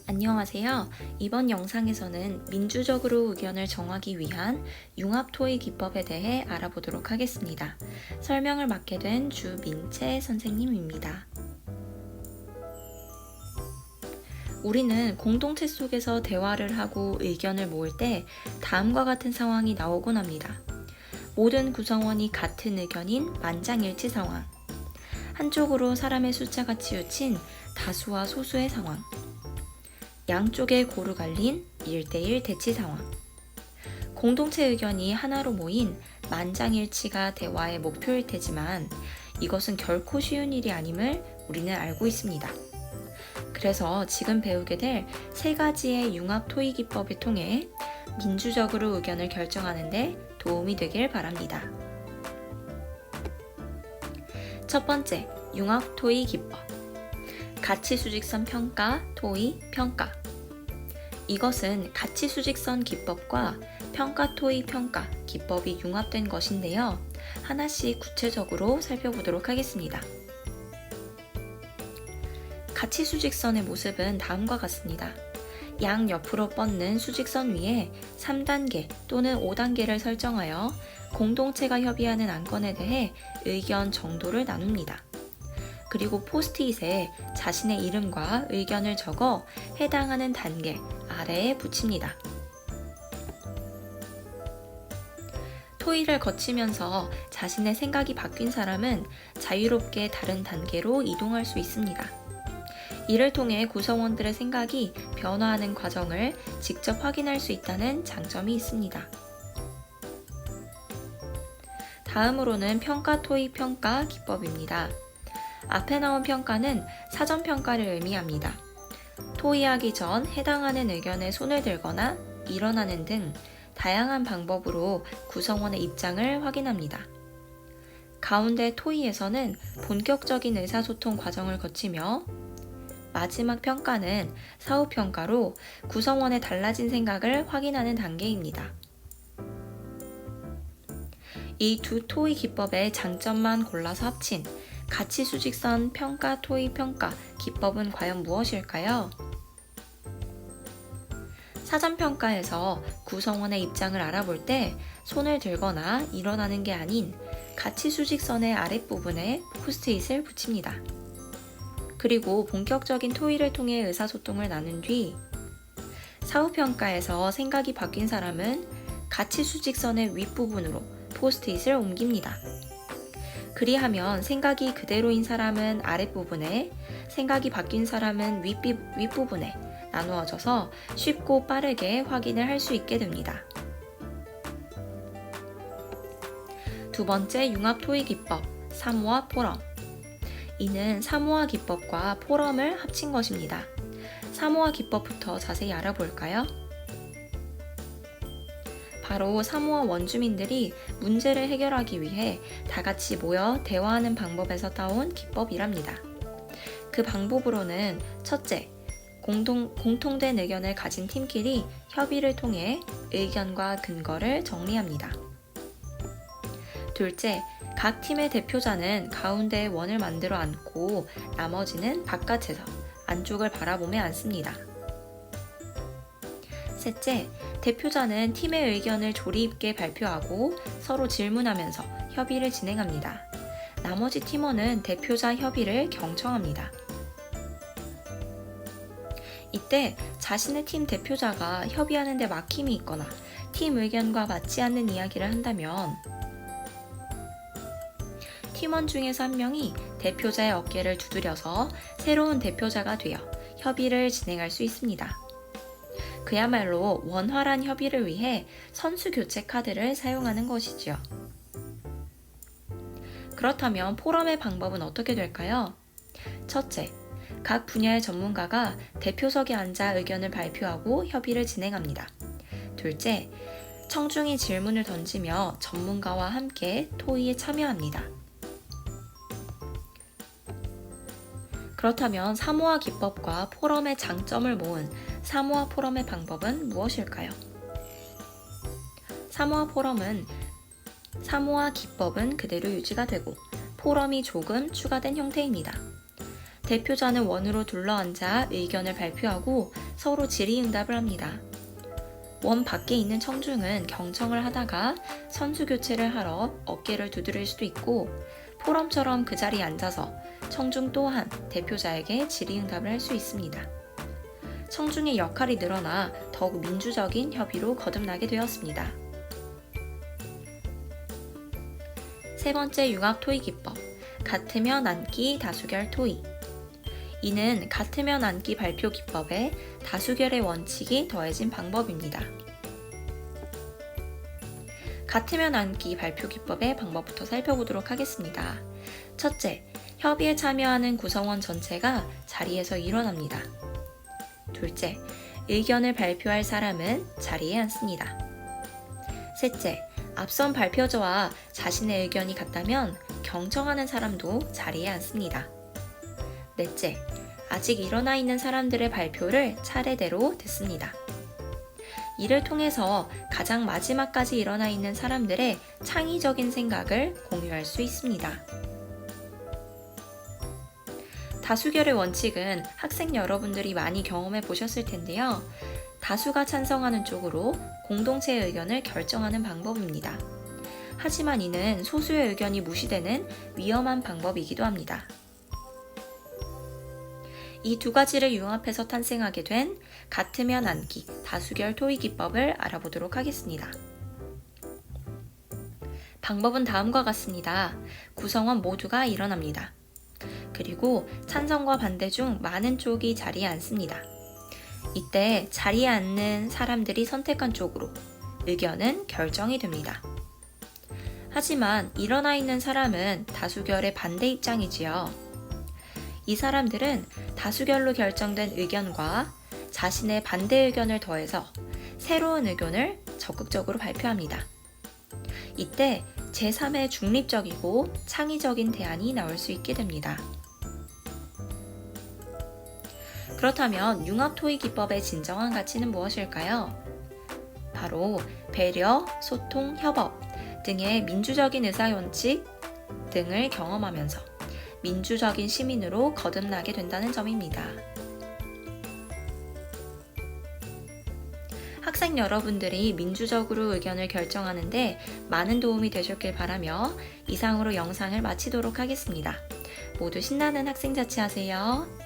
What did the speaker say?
안녕하세요. 이번 영상에서는 민주적으로 의견을 정하기 위한 융합 토의 기법에 대해 알아보도록 하겠습니다. 설명을 맡게 된 주민채 선생님입니다. 우리는 공동체 속에서 대화를 하고 의견을 모을 때 다음과 같은 상황이 나오곤 합니다. 모든 구성원이 같은 의견인 만장일치 상황. 한쪽으로 사람의 숫자가 치우친 다수와 소수의 상황. 양쪽에 고루 갈린 1대1 대치 상황. 공동체 의견이 하나로 모인 만장일치가 대화의 목표일 테지만 이것은 결코 쉬운 일이 아님을 우리는 알고 있습니다. 그래서 지금 배우게 될 세 가지의 융합 토의 기법을 통해 민주적으로 의견을 결정하는 데 도움이 되길 바랍니다. 첫 번째, 융합 토의 기법. 가치 수직선 평가, 토의, 평가. 이것은 가치 수직선 기법과 평가 토의 평가 기법이 융합된 것인데요. 하나씩 구체적으로 살펴보도록 하겠습니다. 가치 수직선의 모습은 다음과 같습니다. 양 옆으로 뻗는 수직선 위에 3단계 또는 5단계를 설정하여 공동체가 협의하는 안건에 대해 의견 정도를 나눕니다. 그리고 포스트잇에 자신의 이름과 의견을 적어 해당하는 단계 아래에 붙입니다. 토의를 거치면서 자신의 생각이 바뀐 사람은 자유롭게 다른 단계로 이동할 수 있습니다. 이를 통해 구성원들의 생각이 변화하는 과정을 직접 확인할 수 있다는 장점이 있습니다. 다음으로는 평가 토의 평가 기법입니다. 앞에 나온 평가는 사전평가를 의미합니다. 토의하기 전 해당하는 의견에 손을 들거나 일어나는 등 다양한 방법으로 구성원의 입장을 확인합니다. 가운데 토의에서는 본격적인 의사소통 과정을 거치며 마지막 평가는 사후평가로 구성원의 달라진 생각을 확인하는 단계입니다. 이 두 토의 기법의 장점만 골라서 합친 가치 수직선 평가 토의 평가 기법은 과연 무엇일까요? 사전평가에서 구성원의 입장을 알아볼 때 손을 들거나 일어나는 게 아닌 가치 수직선의 아랫부분에 포스트잇을 붙입니다. 그리고 본격적인 토의를 통해 의사소통을 나눈 뒤 사후평가에서 생각이 바뀐 사람은 가치 수직선의 윗부분으로 포스트잇을 옮깁니다. 그리하면 생각이 그대로인 사람은 아랫부분에, 생각이 바뀐 사람은 윗부분에 나누어져서 쉽고 빠르게 확인을 할 수 있게 됩니다. 두 번째 융합 토의 기법, 사모아 포럼. 이는 사모아 기법과 포럼을 합친 것입니다. 사모아 기법부터 자세히 알아볼까요? 바로 사모아 원주민들이 문제를 해결하기 위해 다 같이 모여 대화하는 방법에서 따온 기법이랍니다. 그 방법으로는 첫째, 공통된 의견을 가진 팀끼리 협의를 통해 의견과 근거를 정리합니다. 둘째, 각 팀의 대표자는 가운데에 원을 만들어 앉고 나머지는 바깥에서 안쪽을 바라보며 앉습니다. 셋째, 대표자는 팀의 의견을 조리 있게 발표하고 서로 질문하면서 협의를 진행합니다. 나머지 팀원은 대표자 협의를 경청합니다. 이때 자신의 팀 대표자가 협의하는 데 막힘이 있거나 팀 의견과 맞지 않는 이야기를 한다면 팀원 중에서 한 명이 대표자의 어깨를 두드려서 새로운 대표자가 되어 협의를 진행할 수 있습니다. 그야말로 원활한 협의를 위해 선수 교체 카드를 사용하는 것이지요. 그렇다면 포럼의 방법은 어떻게 될까요? 첫째, 각 분야의 전문가가 대표석에 앉아 의견을 발표하고 협의를 진행합니다. 둘째, 청중이 질문을 던지며 전문가와 함께 토의에 참여합니다. 그렇다면 사모아 기법과 포럼의 장점을 모은 사모아 포럼의 방법은 무엇일까요? 사모아 기법은 그대로 유지가 되고 포럼이 조금 추가된 형태입니다. 대표자는 원으로 둘러앉아 의견을 발표하고 서로 질의응답을 합니다. 원 밖에 있는 청중은 경청을 하다가 선수 교체를 하러 어깨를 두드릴 수도 있고, 포럼처럼 그 자리에 앉아서 청중 또한 대표자에게 질의응답을 할 수 있습니다. 청중의 역할이 늘어나 더욱 민주적인 협의로 거듭나게 되었습니다. 세 번째 융합 토의 기법, 같으면 앉기 다수결 토의. 이는 같으면 앉기 발표 기법에 다수결의 원칙이 더해진 방법입니다. 같으면 앉기 발표 기법의 방법부터 살펴보도록 하겠습니다. 첫째, 협의에 참여하는 구성원 전체가 자리에서 일어납니다. 둘째, 의견을 발표할 사람은 자리에 앉습니다. 셋째, 앞선 발표자와 자신의 의견이 같다면 경청하는 사람도 자리에 앉습니다. 넷째, 아직 일어나 있는 사람들의 발표를 차례대로 듣습니다. 이를 통해서 가장 마지막까지 일어나 있는 사람들의 창의적인 생각을 공유할 수 있습니다. 다수결의 원칙은 학생 여러분들이 많이 경험해 보셨을 텐데요. 다수가 찬성하는 쪽으로 공동체의 의견을 결정하는 방법입니다. 하지만 이는 소수의 의견이 무시되는 위험한 방법이기도 합니다. 이 두 가지를 융합해서 탄생하게 된 같으면 앉기 다수결 토의 기법을 알아보도록 하겠습니다. 방법은 다음과 같습니다. 구성원 모두가 일어납니다. 그리고 찬성과 반대 중 많은 쪽이 자리에 앉습니다. 이때 자리에 앉는 사람들이 선택한 쪽으로 의견은 결정이 됩니다. 하지만 일어나 있는 사람은 다수결의 반대 입장이지요. 이 사람들은 다수결로 결정된 의견과 자신의 반대 의견을 더해서 새로운 의견을 적극적으로 발표합니다. 이때 제3의 중립적이고 창의적인 대안이 나올 수 있게 됩니다. 그렇다면 융합 토의 기법의 진정한 가치는 무엇일까요? 바로 배려, 소통, 협업 등의 민주적인 의사 원칙 등을 경험하면서 민주적인 시민으로 거듭나게 된다는 점입니다. 학생 여러분들이 민주적으로 의견을 결정하는데 많은 도움이 되셨길 바라며 이상으로 영상을 마치도록 하겠습니다. 모두 신나는 학생 자치 하세요.